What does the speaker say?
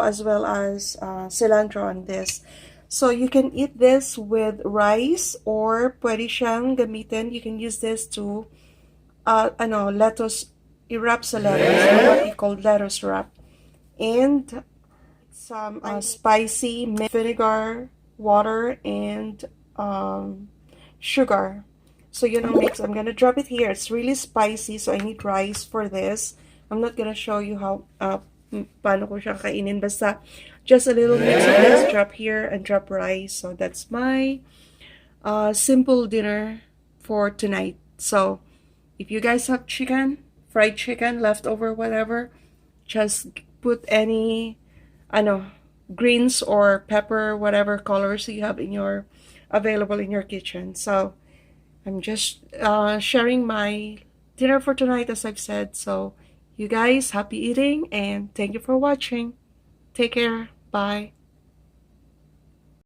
as well as cilantro on this. So you can eat this with rice, or pwede siyang gamitin. You can use this to lettuce, i-wrap sa lettuce, or what you call lettuce wrap. And some spicy vinegar, water, and sugar. So yun ang mix. I'm gonna drop it here. It's really spicy, so I need rice for this. I'm not gonna show you how paano ko siya kainin. Basta just a little mix of this. Drop here and drop rice. So that's my simple dinner for tonight. So if you guys have chicken, fried chicken, leftover, whatever, just put any greens or pepper, whatever colors you have in your available in your kitchen. So I'm just sharing my dinner for tonight, as I've said. So you guys, happy eating, and thank you for watching. Take care. Bye.